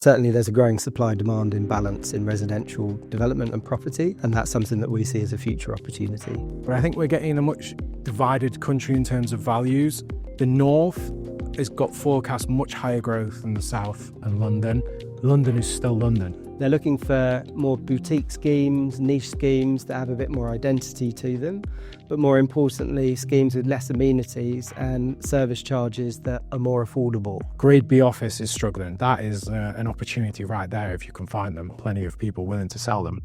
Certainly there's a growing supply-demand imbalance in residential development and property, and that's something that we see as a future opportunity. But I think we're getting a much divided country in terms of values. The north has got forecast much higher growth than the south and London. London is still London. They're looking for more boutique schemes, niche schemes that have a bit more identity to them, but more importantly, schemes with less amenities and service charges that are more affordable. Grade B office is struggling. That is an opportunity right there if you can find them. Plenty of people willing to sell them.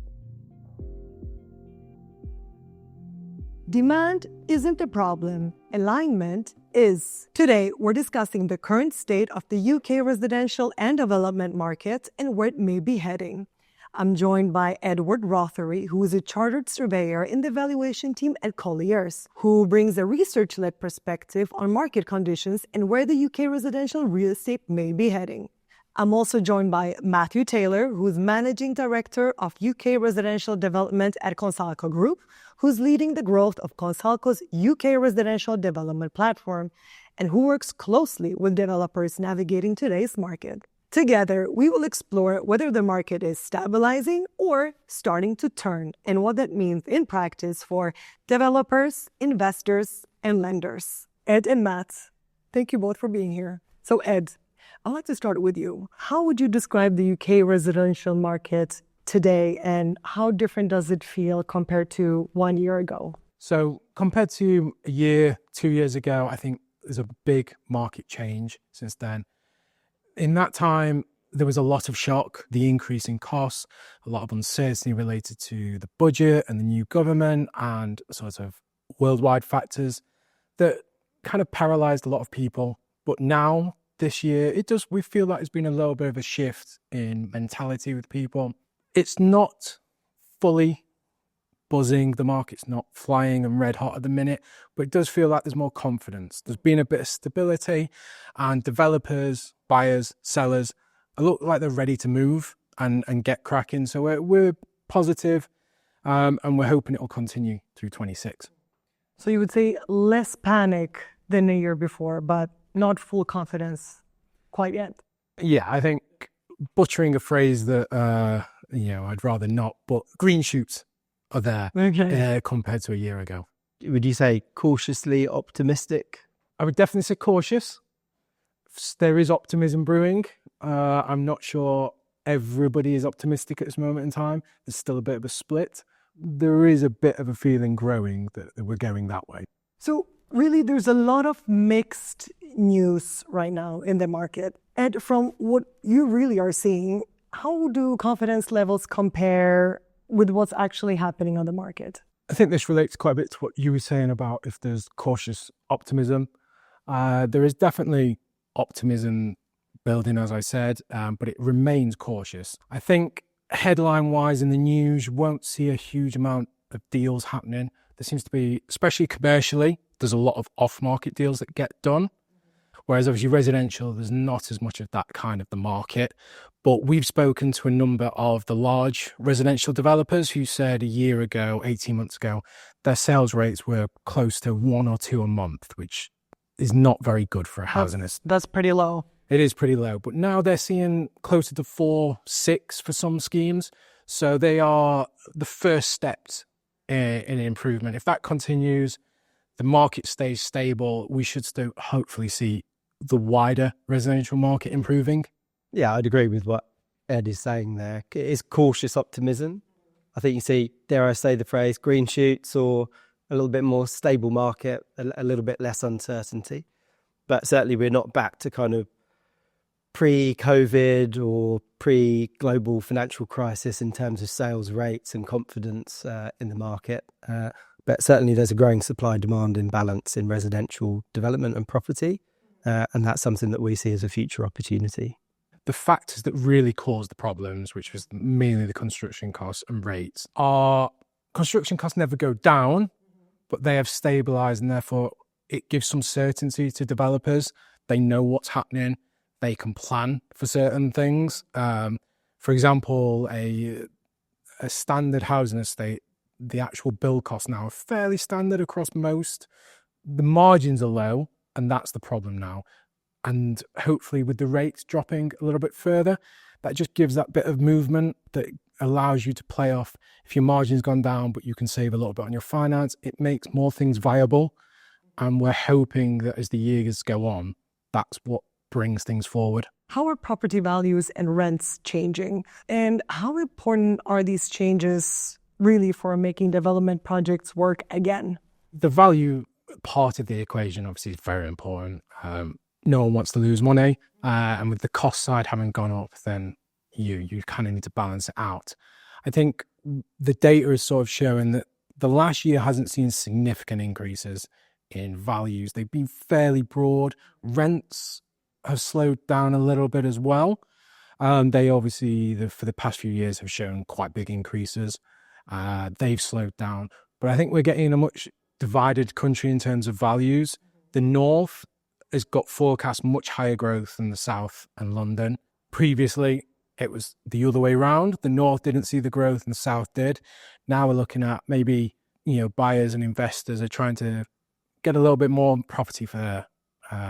Demand isn't a problem, alignment is. Today, we're discussing the current state of the UK residential and development market and where it may be heading. I'm joined by Edward Rothery, who is a chartered surveyor in the valuation team at Colliers, who brings a research-led perspective on market conditions and where the UK residential real estate may be heading. I'm also joined by Matthew Taylor, who is Managing Director of UK Residential Development at Consulco Group, who's leading the growth of Consulco's UK residential development platform, and who works closely with developers navigating today's market. Together, we will explore whether the market is stabilizing or starting to turn, and what that means in practice for developers, investors, and lenders. Ed and Matt, thank you both for being here. So Ed, I'd like to start with you. How would you describe the UK residential market today, and how different does it feel compared to 1 year ago? So compared to a year, 2 years ago, I think there's a big market change since then. In that time, there was a lot of shock, the increase in costs, a lot of uncertainty related to the budget and the new government and sort of worldwide factors that kind of paralyzed a lot of people. But now, this year, we feel like there's been a little bit of a shift in mentality with people. It's not fully buzzing, the market's not flying and red hot at the minute, but it does feel like there's more confidence. There's been a bit of stability, and developers, buyers, sellers, look like they're ready to move and get cracking. So we're positive, and we're hoping it'll continue through 26. So you would say less panic than a year before, but not full confidence quite yet. Yeah, I think butchering a phrase that I'd rather not, but green shoots are there compared to a year ago. Would you say cautiously optimistic? I would definitely say cautious. There is optimism brewing. I'm not sure everybody is optimistic at this moment in time. There's still a bit of a split. There is a bit of a feeling growing that we're going that way. So really, there's a lot of mixed news right now in the market. And from what you really are seeing, how do confidence levels compare with what's actually happening on the market? I think this relates quite a bit to what you were saying about if there's cautious optimism. There is definitely optimism building, as I said, but it remains cautious. I think headline-wise in the news, you won't see a huge amount of deals happening. There seems to be, especially commercially, there's a lot of off-market deals that get done. Whereas obviously residential, there's not as much of that kind of the market. But we've spoken to a number of the large residential developers who said a year ago, 18 months ago, their sales rates were close to 1 or 2 a month, which is not very good for a housing estate. That's pretty low. It is pretty low. But now they're seeing closer to 4, 6 for some schemes. So they are the first steps in improvement. If that continues, the market stays stable, we should still hopefully see the wider residential market improving. Yeah, I'd agree with what Ed is saying there. It is cautious optimism. I think you see, dare I say the phrase, green shoots, or a little bit more stable market, a little bit less uncertainty. But certainly we're not back to kind of pre-COVID or pre-global financial crisis in terms of sales rates and confidence in the market. But certainly there's a growing supply-demand imbalance in residential development and property, and that's something that we see as a future opportunity. The factors that really caused the problems, which was mainly the construction costs and rates, are construction costs never go down, but they have stabilised, and therefore it gives some certainty to developers. They know what's happening. They can plan for certain things. For example, a standard housing estate, the actual build costs now are fairly standard across most. The margins are low, and that's the problem now. And hopefully with the rates dropping a little bit further, that just gives that bit of movement that allows you to play off. If your margin's gone down, but you can save a little bit on your finance, it makes more things viable. And we're hoping that as the years go on, that's what brings things forward. How are property values and rents changing? And how important are these changes really for making development projects work again? The value part of the equation obviously is very important. No one wants to lose money. And with the cost side having gone up, then you kind of need to balance it out. I think the data is sort of showing that the last year hasn't seen significant increases in values. They've been fairly broad. Rents have slowed down a little bit as well. They obviously, for the past few years, have shown quite big increases. They've slowed down. But I think we're getting a much divided country in terms of values. The North has got forecast much higher growth than the South and London. Previously, it was the other way around. The North didn't see the growth and the South did. Now we're looking at maybe, buyers and investors are trying to get a little bit more property for their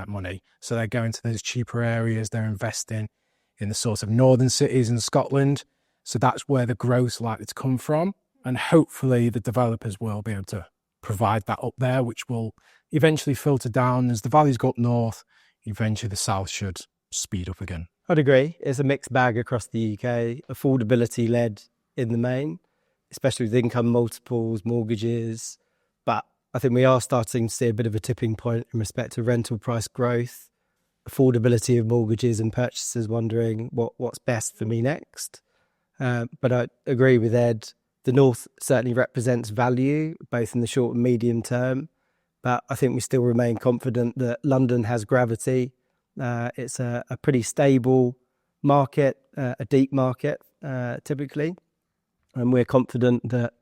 money. So they're going to those cheaper areas. They're investing in the sort of northern cities in Scotland. So that's where the growth's likely to come from. And hopefully the developers will be able to provide that up there, which will eventually filter down as the values go up north. Eventually the South should speed up again. I'd agree. It's a mixed bag across the UK. Affordability led in the main, especially with income multiples, mortgages. But I think we are starting to see a bit of a tipping point in respect to rental price growth, affordability of mortgages and purchasers wondering what's best for me next. But I agree with Ed. The North certainly represents value, both in the short and medium term. But I think we still remain confident that London has gravity. It's a pretty stable market, a deep market, typically. And we're confident that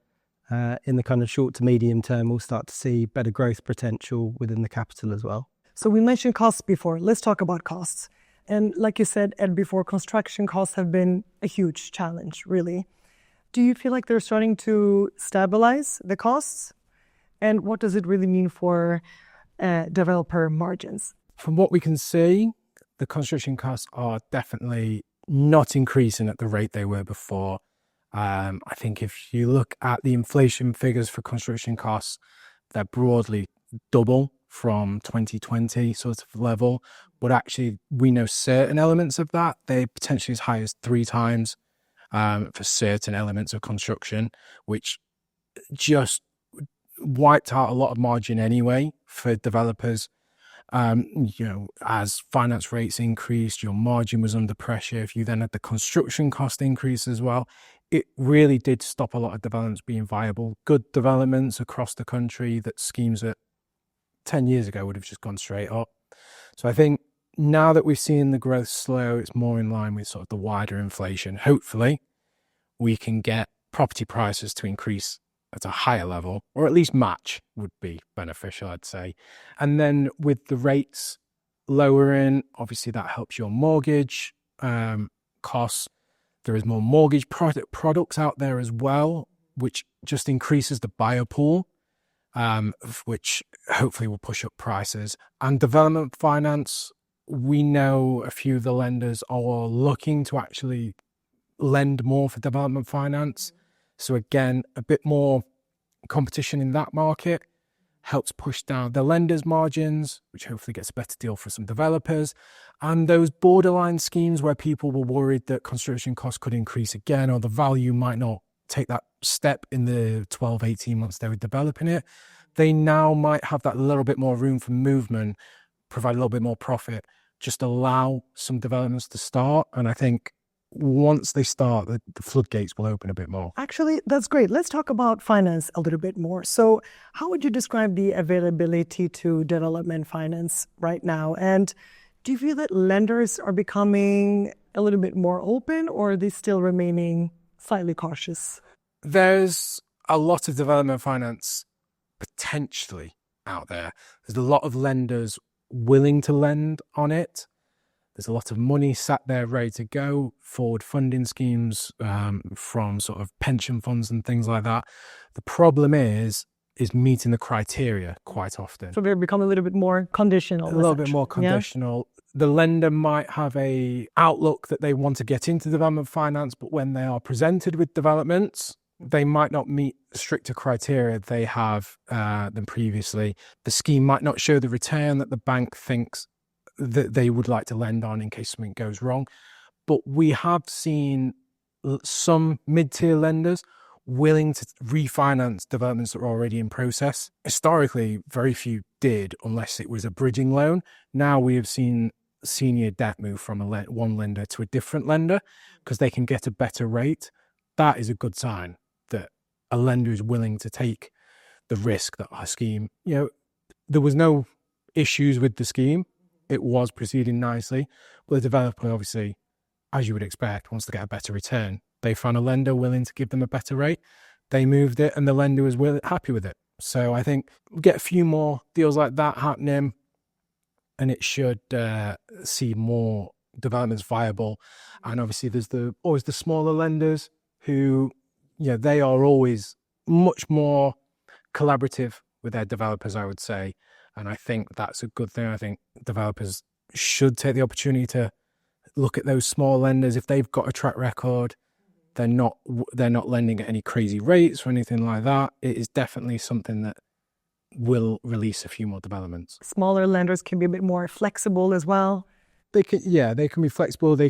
in the kind of short to medium term, we'll start to see better growth potential within the capital as well. So we mentioned costs before. Let's talk about costs. And like you said, Ed, before, construction costs have been a huge challenge, really. Do you feel like they're starting to stabilize the costs? And what does it really mean for developer margins? From what we can see, the construction costs are definitely not increasing at the rate they were before. I think if you look at the inflation figures for construction costs, they're broadly double from 2020 sort of level. But actually, we know certain elements of that, they're potentially as high as 3 times for certain elements of construction, which just wiped out a lot of margin anyway for developers. As finance rates increased, your margin was under pressure. If you then had the construction cost increase as well, it really did stop a lot of developments being viable. Good developments across the country, that schemes that 10 years ago would have just gone straight up. So I think now that we've seen the growth slow, it's more in line with sort of the wider inflation. Hopefully, we can get property prices to increase at a higher level, or at least match would be beneficial, I'd say. And then with the rates lowering, obviously that helps your mortgage costs. There is more mortgage products out there as well, which just increases the buyer pool, which hopefully will push up prices. And development finance, we know a few of the lenders are looking to actually lend more for development finance. So again, a bit more competition in that market helps push down the lenders' margins, which hopefully gets a better deal for some developers. And those borderline schemes where people were worried that construction costs could increase again, or the value might not take that step in the 12, 18 months they were developing it, they now might have that little bit more room for movement, provide a little bit more profit, just allow some developments to start. And I think once they start, the floodgates will open a bit more. Actually, that's great. Let's talk about finance a little bit more. So how would you describe the availability to development finance right now? And do you feel that lenders are becoming a little bit more open, or are they still remaining slightly cautious? There's a lot of development finance potentially out there. There's a lot of lenders willing to lend on it. There's a lot of money sat there ready to go, forward funding schemes from sort of pension funds and things like that. The problem is is meeting the criteria quite often. So they become a little bit more conditional. A little bit more conditional. Yeah? The lender might have a outlook that they want to get into development finance, but when they are presented with developments, they might not meet stricter criteria they have than previously. The scheme might not show the return that the bank thinks that they would like to lend on in case something goes wrong. But we have seen some mid-tier lenders willing to refinance developments that are already in process. Historically, very few did unless it was a bridging loan. Now we have seen senior debt move from one lender to a different lender because they can get a better rate. That is a good sign that a lender is willing to take the risk that our scheme, there was no issues with the scheme. It was proceeding nicely. But the developer, obviously, as you would expect, wants to get a better return. They found a lender willing to give them a better rate. They moved it and the lender was happy with it. So I think we'll get a few more deals like that happening and it should see more developments viable. And obviously there's always the smaller lenders who, they are always much more collaborative with their developers, I would say. And I think that's a good thing. I think developers should take the opportunity to look at those small lenders. If they've got a track record, they're not lending at any crazy rates or anything like that. It is definitely something that will release a few more developments. Smaller lenders can be a bit more flexible as well. They can be flexible.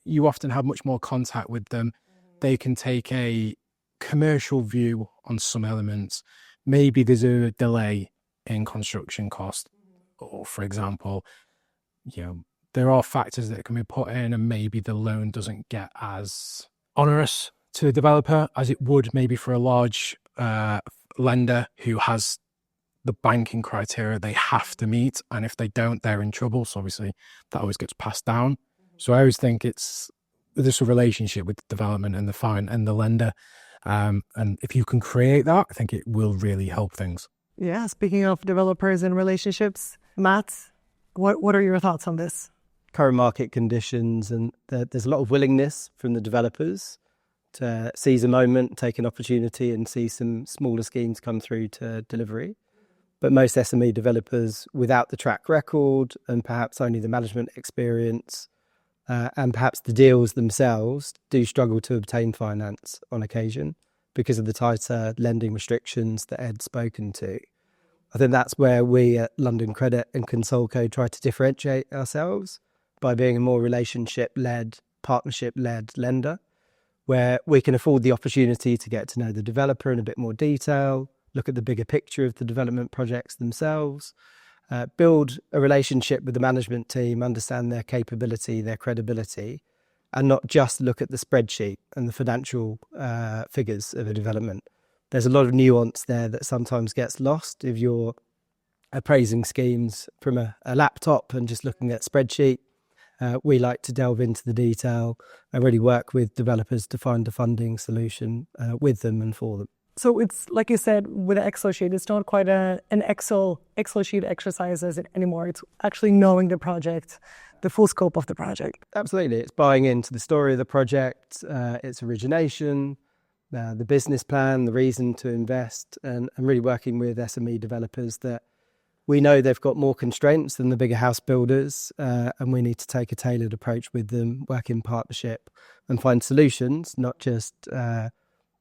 You often have much more contact with them. They can take a commercial view on some elements. Maybe there's a delay in construction cost, or for example, there are factors that can be put in and maybe the loan doesn't get as onerous to the developer as it would maybe for a large lender who has the banking criteria they have to meet. And if they don't, they're in trouble. So obviously that always gets passed down. So I always think there's a relationship with the development and the lender. And if you can create that, I think it will really help things. Yeah. Speaking of developers and relationships, Matt, what are your thoughts on this? Current market conditions, and there's a lot of willingness from the developers to seize a moment, take an opportunity and see some smaller schemes come through to delivery. But most SME developers without the track record and perhaps only the management experience and perhaps the deals themselves do struggle to obtain finance on occasion because of the tighter lending restrictions that Ed's spoken to. I think that's where we at London Credit and Consulco try to differentiate ourselves by being a more relationship-led, partnership-led lender, where we can afford the opportunity to get to know the developer in a bit more detail, look at the bigger picture of the development projects themselves, build a relationship with the management team, understand their capability, their credibility, and not just look at the spreadsheet and the financial figures of a development. There's a lot of nuance there that sometimes gets lost if you're appraising schemes from a laptop and just looking at spreadsheet. We like to delve into the detail and really work with developers to find a funding solution with them and for them. So it's, like you said, with an Excel sheet, it's not quite an Excel sheet exercise anymore. It's actually knowing the project, the full scope of the project. Absolutely. It's buying into the story of the project, its origination, the business plan, the reason to invest, and really working with SME developers that we know they've got more constraints than the bigger house builders, and we need to take a tailored approach with them, work in partnership and find solutions, not just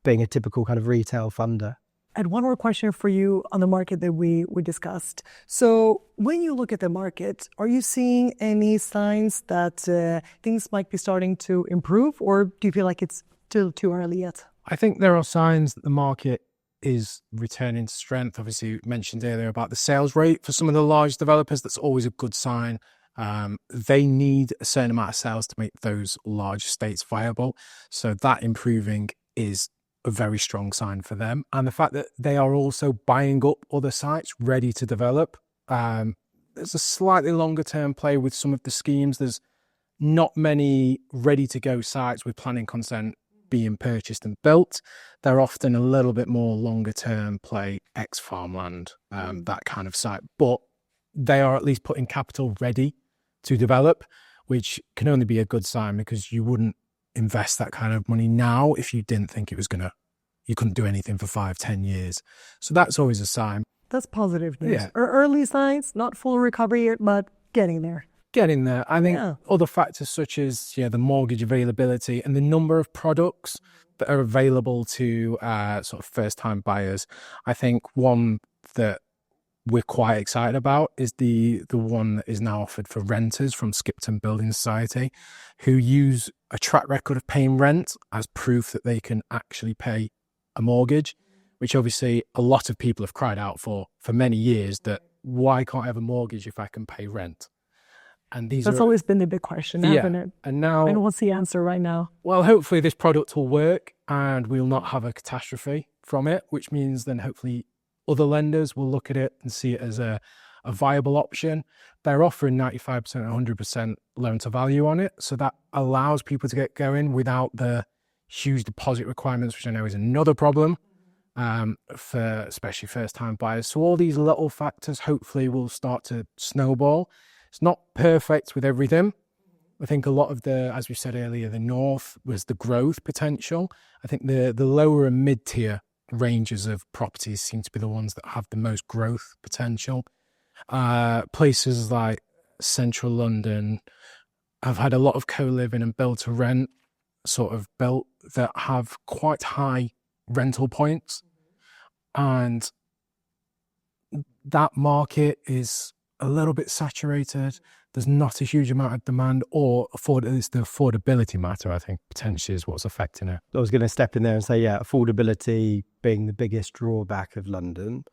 being a typical kind of retail funder. And one more question for you on the market that we discussed. So when you look at the market, are you seeing any signs that things might be starting to improve, or do you feel like it's still too early yet? I think there are signs that the market is returning to strength. Obviously, you mentioned earlier about the sales rate for some of the large developers. That's always a good sign. They need a certain amount of sales to make those large estates viable. So that improving is a very strong sign for them. And the fact that they are also buying up other sites ready to develop. There's a slightly longer term play with some of the schemes. There's not many ready to go sites with planning consent being purchased and built. They're often a little bit more longer term play, ex-farmland, that kind of site. But they are at least putting capital ready to develop, which can only be a good sign because you wouldn't invest that kind of money now if you didn't think it was going to you couldn't do anything for 5-10 years. So that's always a sign. That's positive news. Yeah. Or early signs, not full recovery yet, but getting there. Getting there. I think Yeah. other factors such as the mortgage availability and the number of products that are available to sort of first-time buyers. I think one that we're quite excited about is the one that is now offered for renters from Skipton Building Society, who use a track record of paying rent as proof that they can actually pay a mortgage, which obviously a lot of people have cried out for many years, that why can't I have a mortgage if I can pay rent? And That's always been the big question, hasn't it? And now, And what's the answer right now? well, hopefully this product will work and we'll not have a catastrophe from it, which means then hopefully other lenders will look at it and see it as a viable option. They're offering 95% and 100% loan to value on it. So that allows people to get going without the huge deposit requirements, which I know is another problem for especially first-time buyers. So all these little factors hopefully will start to snowball. It's not perfect with everything. I think a lot of as we said earlier, the north was the growth potential. I think the lower and mid-tier ranges of properties seem to be the ones that have the most growth potential. Places like central London have had a lot of co-living and build-to-rent sort of built that have quite high rental points. And that market is a little bit saturated. There's not a huge amount of demand, or it's the affordability matter, I think, potentially is what's affecting it. I was going to step in there and say, affordability being the biggest drawback of London.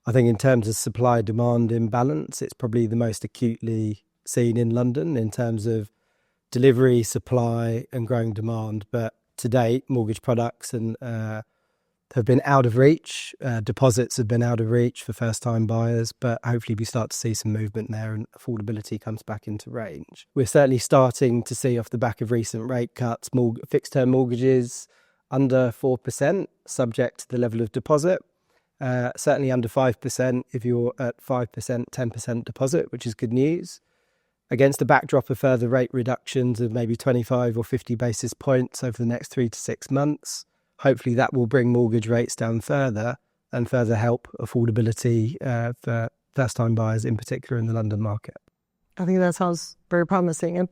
I think in terms of supply-demand imbalance, it's probably the most acutely seen in London in terms of delivery, supply and growing demand. But to date, mortgage products have been out of reach. Deposits have been out of reach for first-time buyers, but hopefully we start to see some movement there and affordability comes back into range. We're certainly starting to see, off the back of recent rate cuts, fixed-term mortgages under 4%, subject to the level of deposit. Certainly under 5% if you're at 5%, 10% deposit, which is good news. Against the backdrop of further rate reductions of maybe 25 or 50 basis points over the next 3 to 6 months, hopefully that will bring mortgage rates down further and further help affordability for first-time buyers, in particular in the London market. I think that sounds very promising. And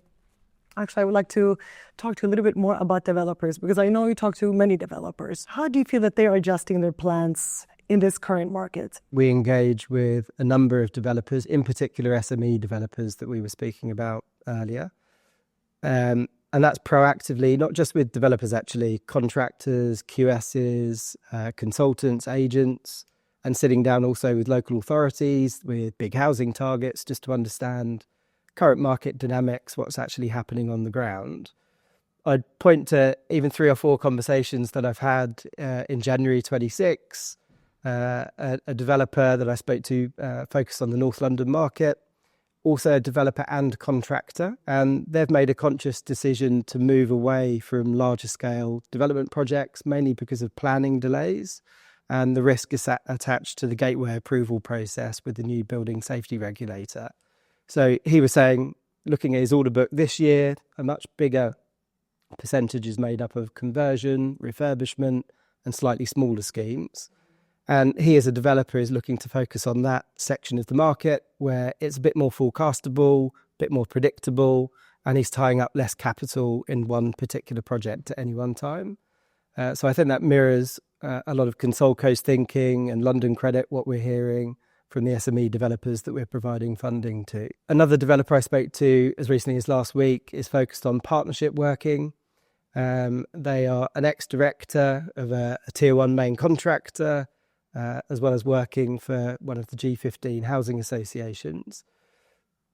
actually, I would like to talk to you a little bit more about developers, because I know you talk to many developers. How do you feel that they are adjusting their plans in this current market? We engage with a number of developers, in particular SME developers that we were speaking about earlier. And that's proactively, not just with developers actually, contractors, QSs, consultants, agents, and sitting down also with local authorities, with big housing targets, just to understand current market dynamics, what's actually happening on the ground. I'd point to even 3 or 4 conversations that I've had in January 26. A developer that I spoke to focused on the North London market, also a developer and contractor, and they've made a conscious decision to move away from larger scale development projects, mainly because of planning delays and the risk is attached to the gateway approval process with the new building safety regulator. So he was saying, looking at his order book this year, a much bigger percentage is made up of conversion, refurbishment and slightly smaller schemes. And he, as a developer, is looking to focus on that section of the market where it's a bit more forecastable, a bit more predictable, and he's tying up less capital in one particular project at any one time. So I think that mirrors a lot of Consulco's thinking and London Credit, what we're hearing from the SME developers that we're providing funding to. Another developer I spoke to as recently as last week is focused on partnership working. They are an ex-director of a tier 1 main contractor, as well as working for one of the G15 housing associations.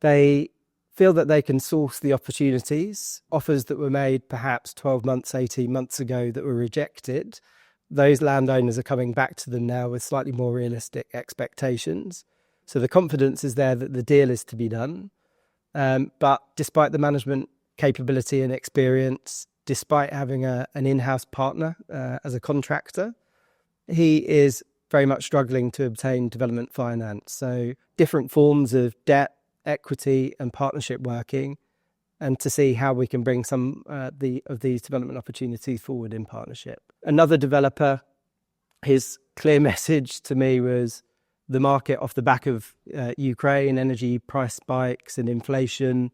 They feel that they can source the opportunities, offers that were made perhaps 12 months, 18 months ago that were rejected. Those landowners are coming back to them now with slightly more realistic expectations. So the confidence is there that the deal is to be done. But despite the management capability and experience, despite having an in-house partner as a contractor, he is very much struggling to obtain development finance. So different forms of debt, equity and partnership working, and to see how we can bring some of these development opportunities forward in partnership. Another developer His clear message to me was the market off the back of Ukraine, energy price spikes and inflation.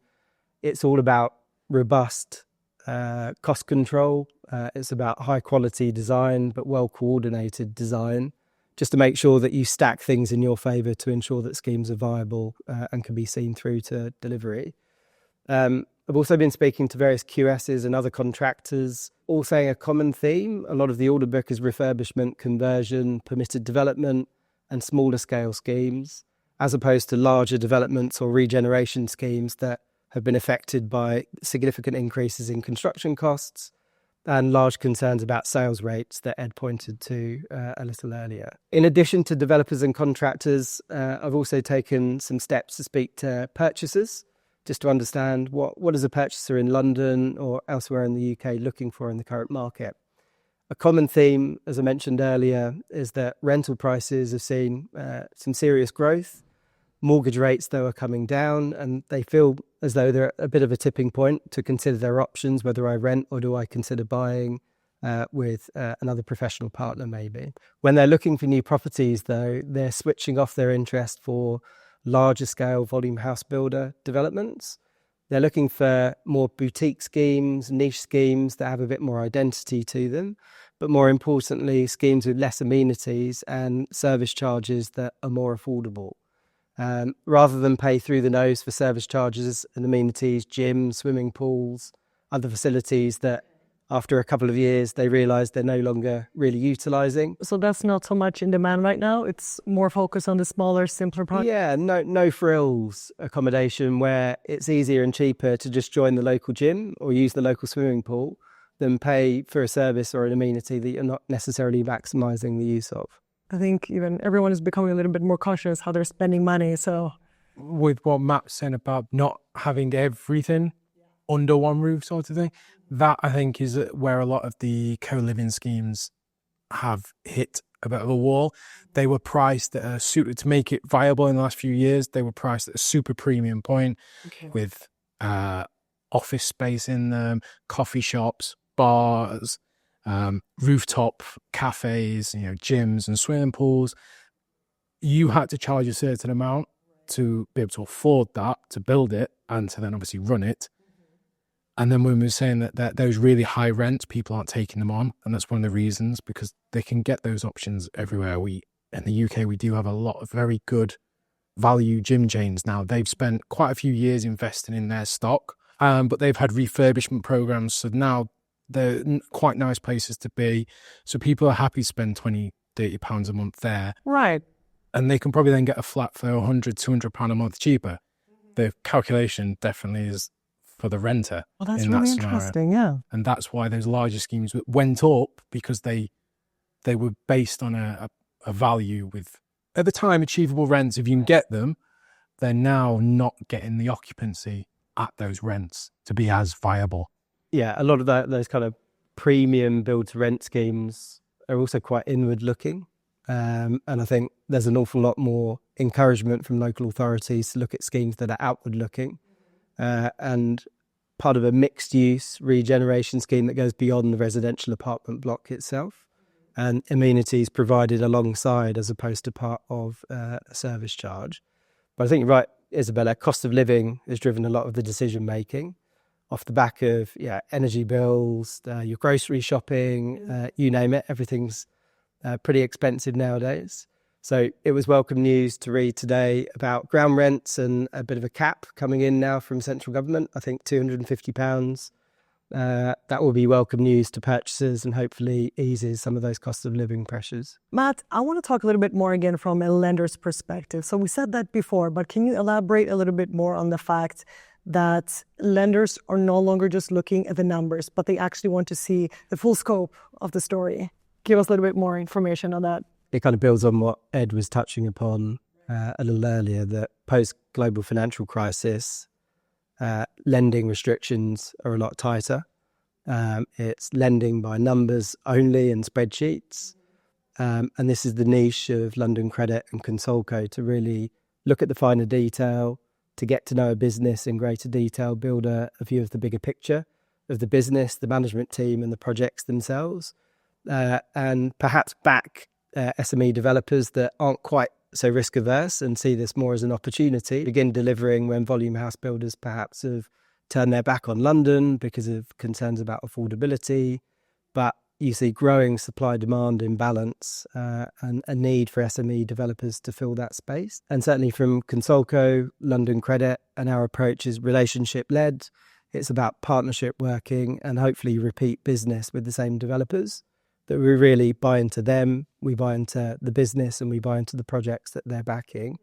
It's all about robust cost control. It's about high quality design, but well coordinated design, just to make sure that you stack things in your favour to ensure that schemes are viable and can be seen through to delivery. I've also been speaking to various QSs and other contractors, all saying a common theme. A lot of the order book is refurbishment, conversion, permitted development and smaller scale schemes, as opposed to larger developments or regeneration schemes that have been affected by significant increases in construction costs and large concerns about sales rates that Ed pointed to a little earlier. In addition to developers and contractors, I've also taken some steps to speak to purchasers, just to understand what is a purchaser in London or elsewhere in the UK looking for in the current market. A common theme, as I mentioned earlier, is that rental prices have seen some serious growth. Mortgage rates, though, are coming down, and they feel as though they're at a bit of a tipping point to consider their options, whether I rent or do I consider buying with another professional partner, maybe. When they're looking for new properties, though, they're switching off their interest for larger scale volume house builder developments. They're looking for more boutique schemes, niche schemes that have a bit more identity to them, but more importantly, schemes with less amenities and service charges that are more affordable. Rather than pay through the nose for service charges and amenities, gyms, swimming pools, other facilities that after a couple of years they realise they're no longer really utilising. So that's not so much in demand right now. It's more focused on the smaller, simpler projects. Yeah, no frills accommodation where it's easier and cheaper to just join the local gym or use the local swimming pool than pay for a service or an amenity that you're not necessarily maximising the use of. I think even everyone is becoming a little bit more cautious how they're spending money. So with what Matt's saying about not having everything under one roof sort of thing, that I think is where a lot of the co-living schemes have hit a bit of a wall. They were priced at a suited to make it viable in the last few years. They were priced at a super premium point with office space in them, coffee shops, bars, rooftop cafes, gyms and swimming pools. You had to charge a certain amount to be able to afford that, to build it and to then obviously run it. And then when we were saying that those really high rents, people aren't taking them on. And that's one of the reasons, because they can get those options everywhere. In the UK, we do have a lot of very good value gym chains now. They've spent quite a few years investing in their stock, but they've had refurbishment programs. So now they're quite nice places to be. So people are happy to spend £20, £30 a month there. Right. And they can probably then get a flat for £100, £200 a month cheaper. The calculation definitely is for the renter. Well, that's in really that scenario. interesting, yeah. And that's why those larger schemes went up, because they were based on a value with, at the time, achievable rents. If you can get them, they're now not getting the occupancy at those rents to be as viable. Yeah, a lot of those kind of premium build-to-rent schemes are also quite inward-looking. And I think there's an awful lot more encouragement from local authorities to look at schemes that are outward-looking. And part of a mixed-use regeneration scheme that goes beyond the residential apartment block itself, and amenities provided alongside as opposed to part of a service charge. But I think you're right, Isabella, cost of living has driven a lot of the decision-making off the back of energy bills, your grocery shopping, you name it, everything's pretty expensive nowadays. So it was welcome news to read today about ground rents and a bit of a cap coming in now from central government. I think £250. That will be welcome news to purchasers and hopefully eases some of those cost of living pressures. Matt, I want to talk a little bit more again from a lender's perspective. So we said that before, but can you elaborate a little bit more on the fact that lenders are no longer just looking at the numbers, but they actually want to see the full scope of the story? Give us a little bit more information on that. It kind of builds on what Ed was touching upon a little earlier, that post-global financial crisis, lending restrictions are a lot tighter. It's lending by numbers only and spreadsheets. And this is the niche of London Credit and Consulco, to really look at the finer detail, to get to know a business in greater detail, build a view of the bigger picture of the business, the management team and the projects themselves, and perhaps back SME developers that aren't quite so risk averse and see this more as an opportunity, begin delivering when volume house builders perhaps have turned their back on London because of concerns about affordability. But you see growing supply-demand imbalance and a need for SME developers to fill that space. And certainly from Consulco, London Credit, and our approach is relationship-led. It's about partnership working and hopefully repeat business with the same developers, that we really buy into them, we buy into the business, and we buy into the projects that they're backing.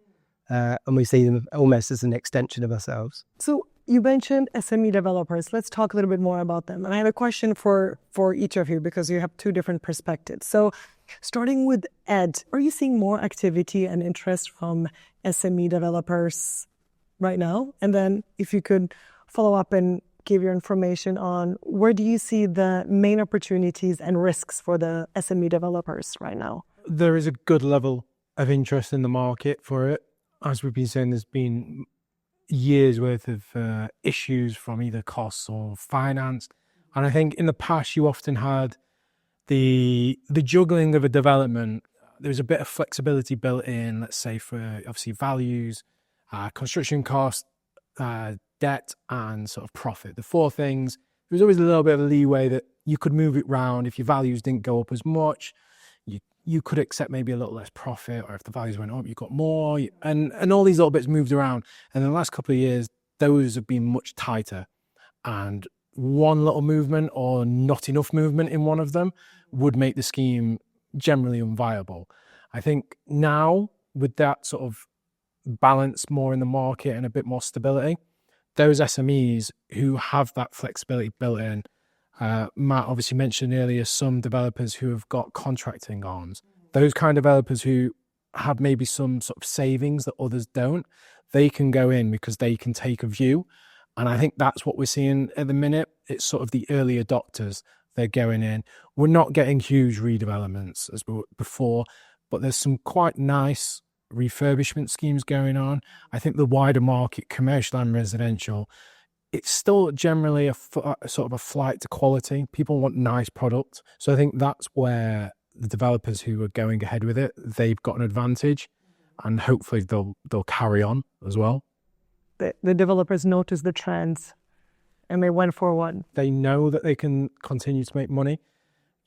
And we see them almost as an extension of ourselves. So you mentioned SME developers. Let's talk a little bit more about them. And I have a question for each of you because you have two different perspectives. So starting with Ed, are you seeing more activity and interest from SME developers right now? And then if you could follow up and give your information on where do you see the main opportunities and risks for the SME developers right now? There is a good level of interest in the market for it. As we've been saying, there's been years worth of issues from either costs or finance. And I think in the past, you often had the juggling of a development. There was a bit of flexibility built in, let's say, for obviously values, construction costs, debt, and sort of profit. The four things. There was always a little bit of a leeway that you could move it round. If your values didn't go up as much, you could accept maybe a little less profit, or if the values went up, you got more. And all these little bits moved around. And in the last couple of years, those have been much tighter. And one little movement or not enough movement in one of them would make the scheme generally unviable. I think now, with that sort of balance more in the market and a bit more stability, those SMEs who have that flexibility built in, Matt obviously mentioned earlier some developers who have got contracting arms. Those kind of developers who have maybe some sort of savings that others don't, they can go in because they can take a view. And I think that's what we're seeing at the minute. It's sort of the early adopters. They're going in. We're not getting huge redevelopments as before, but there's some quite nice refurbishment schemes going on. I think the wider market, commercial and residential, it's still generally a sort of a flight to quality. People want nice product. So I think that's where the developers who are going ahead with it, they've got an advantage, and hopefully they'll carry on as well. The developers notice the trends and they went for one. They know that they can continue to make money.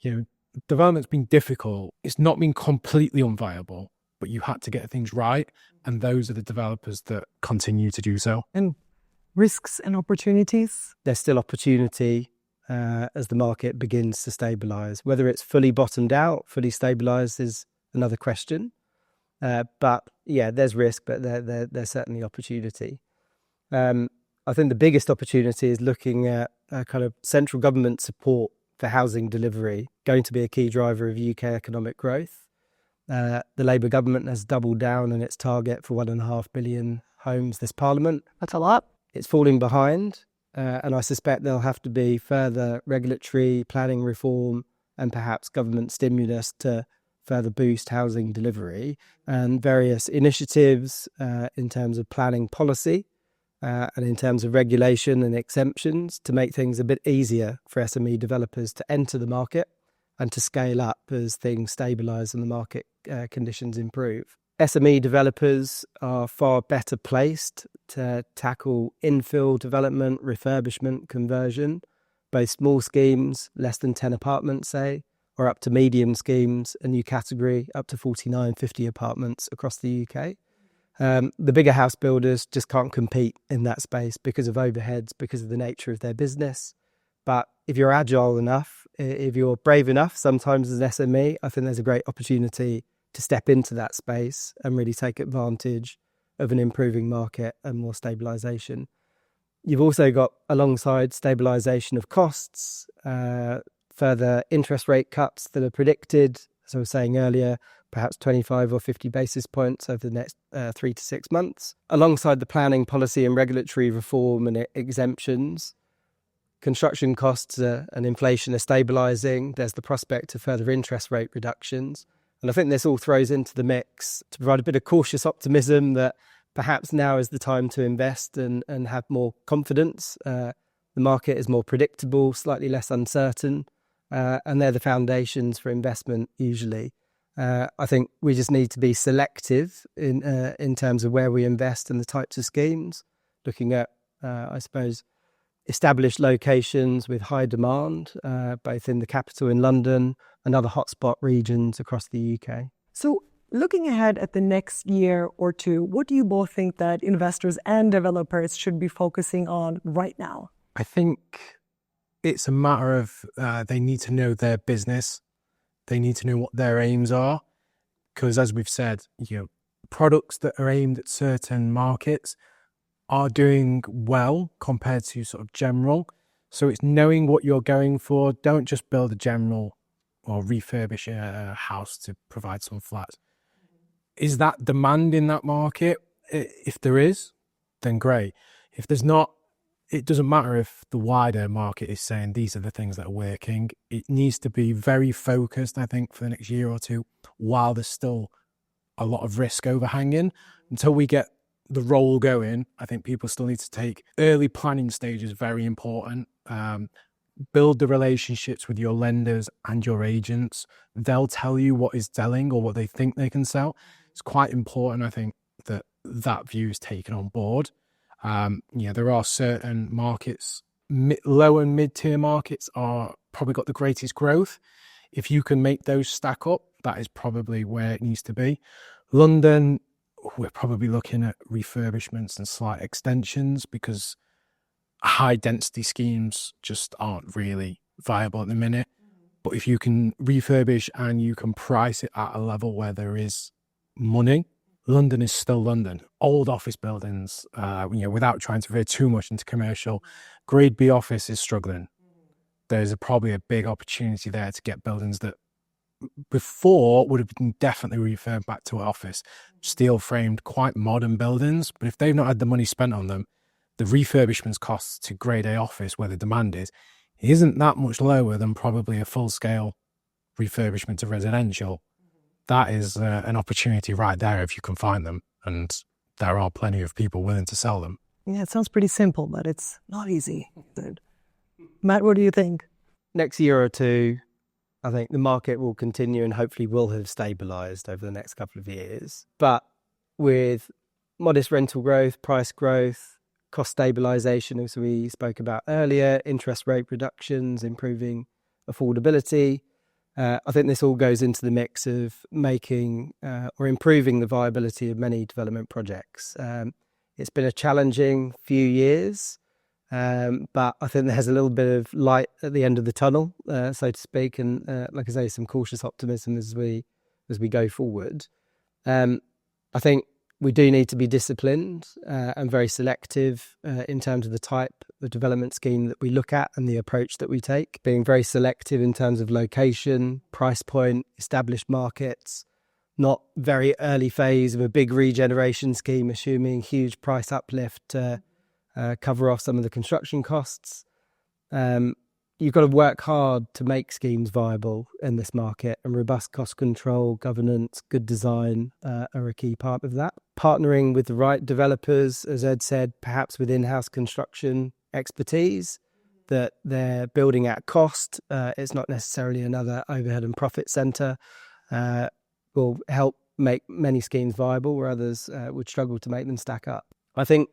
You know, development's been difficult. It's not been completely unviable, but you had to get things right. And those are the developers that continue to do so. And risks and opportunities? There's still opportunity as the market begins to stabilise. Whether it's fully bottomed out, fully stabilised is another question. But yeah, there's risk, but there's certainly opportunity. I think the biggest opportunity is looking at kind of central government support for housing delivery, going to be a key driver of UK economic growth. The Labour government has doubled down on its target for 1.5 billion homes this Parliament. That's a lot. It's falling behind, and I suspect there'll have to be further regulatory planning reform and perhaps government stimulus to further boost housing delivery, and various initiatives in terms of planning policy and in terms of regulation and exemptions to make things a bit easier for SME developers to enter the market and to scale up as things stabilise and the market conditions improve. SME developers are far better placed to tackle infill development, refurbishment, conversion, both small schemes, less than 10 apartments, say, or up to medium schemes, a new category, up to 49, 50 apartments across the UK. The bigger house builders just can't compete in that space because of overheads, because of the nature of their business. But if you're agile enough, if you're brave enough, sometimes as an SME, I think there's a great opportunity to step into that space and really take advantage of an improving market and more stabilisation. You've also got, alongside stabilisation of costs, further interest rate cuts that are predicted, as I was saying earlier, perhaps 25 or 50 basis points over the next 3 to 6 months. Alongside the planning policy and regulatory reform and exemptions, construction costs and inflation are stabilising. There's the prospect of further interest rate reductions. And I think this all throws into the mix to provide a bit of cautious optimism that perhaps now is the time to invest and have more confidence. The market is more predictable, slightly less uncertain, and they're the foundations for investment usually. I think we just need to be selective in terms of where we invest and the types of schemes, looking at, I suppose, established locations with high demand, both in the capital in London and other hotspot regions across the UK. So looking ahead at the next year or two, what do you both think that investors and developers should be focusing on right now? I think it's a matter of they need to know their business. They need to know what their aims are. Because as we've said, products that are aimed at certain markets are doing well compared to sort of general. So it's knowing what you're going for. Don't just build a general or refurbish a house to provide some flats. Is that demand in that market? If there is, then great. If there's not, it doesn't matter if the wider market is saying these are the things that are working. It needs to be very focused, I think, for the next year or two, while there's still a lot of risk overhanging. Until we get the roll going, I think people still need to take early planning stages, very important. Build the relationships with your lenders and your agents. They'll tell you what is selling or what they think they can sell. It's quite important, I think, that view is taken on board. There are certain markets, low and mid-tier markets are probably got the greatest growth. If you can make those stack up, that is probably where it needs to be. London, we're probably looking at refurbishments and slight extensions because high density schemes just aren't really viable at the minute. But if you can refurbish and you can price it at a level where there is money, London is still London. Old office buildings, without trying to veer too much into commercial, Grade B office is struggling. There's probably a big opportunity there to get buildings that before would have been definitely refurbed back to office. Steel framed, quite modern buildings, but if they've not had the money spent on them, the refurbishments costs to Grade A office where the demand is, isn't that much lower than probably a full scale refurbishment to residential. That is an opportunity right there if you can find them, and there are plenty of people willing to sell them. Yeah, it sounds pretty simple, but it's not easy. Matt, what do you think? Next year or two, I think the market will continue and hopefully will have stabilised over the next couple of years. But with modest rental growth, price growth, cost stabilisation, as we spoke about earlier, interest rate reductions, improving affordability, I think this all goes into the mix of making or improving the viability of many development projects. It's been a challenging few years, but I think there's a little bit of light at the end of the tunnel, so to speak, and like I say, some cautious optimism as we go forward. I think we do need to be disciplined and very selective in terms of the type of development scheme that we look at and the approach that we take. Being very selective in terms of location, price point, established markets, not very early phase of a big regeneration scheme, assuming huge price uplift to cover off some of the construction costs. You've got to work hard to make schemes viable in this market, and robust cost control, governance, good design are a key part of that. Partnering with the right developers, as Ed said, perhaps with in-house construction expertise, that they're building at cost. It's not necessarily another overhead and profit centre. Will help make many schemes viable where others would struggle to make them stack up. I think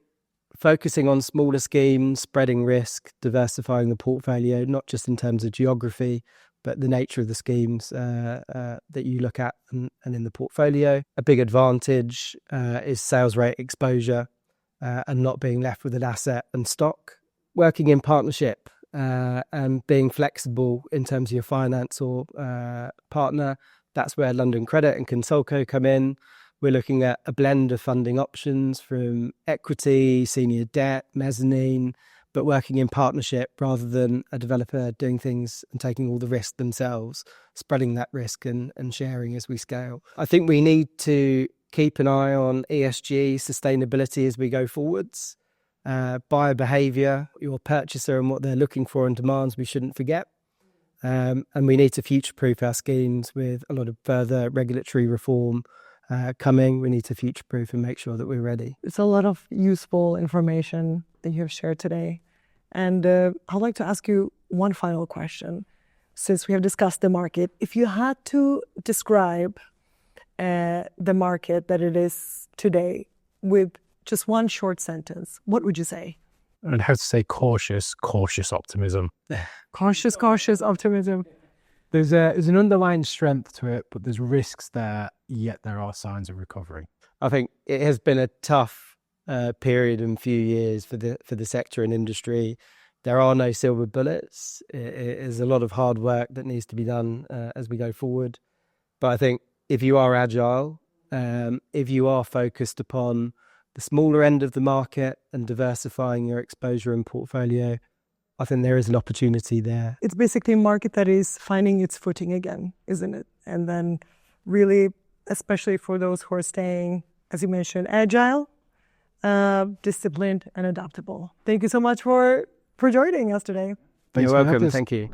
focusing on smaller schemes, spreading risk, diversifying the portfolio, not just in terms of geography, but the nature of the schemes that you look at and in the portfolio. A big advantage is sales rate exposure and not being left with an asset and stock. Working in partnership and being flexible in terms of your finance or partner. That's where London Credit and Consulco come in. We're looking at a blend of funding options from equity, senior debt, mezzanine, but working in partnership rather than a developer doing things and taking all the risk themselves, spreading that risk and sharing as we scale. I think we need to keep an eye on ESG, sustainability as we go forwards. Buyer behaviour, your purchaser and what they're looking for and demands we shouldn't forget. And we need to future-proof our schemes with a lot of further regulatory reform coming. We need to future-proof and make sure that we're ready. It's a lot of useful information that you have shared today. And I'd like to ask you one final question. Since we have discussed the market, if you had to describe the market that it is today with just one short sentence, what would you say? And how to say cautious optimism. Cautious optimism. There's an underlying strength to it, but there's risks there, yet there are signs of recovery. I think it has been a tough period and few years for the sector and industry. There are no silver bullets. It is a lot of hard work that needs to be done as we go forward. But I think if you are agile, if you are focused upon the smaller end of the market and diversifying your exposure and portfolio, I think there is an opportunity there. It's basically a market that is finding its footing again, isn't it? And then really, especially for those who are staying, as you mentioned, agile, disciplined and adaptable. Thank you so much for joining us today. You're welcome. Thank you.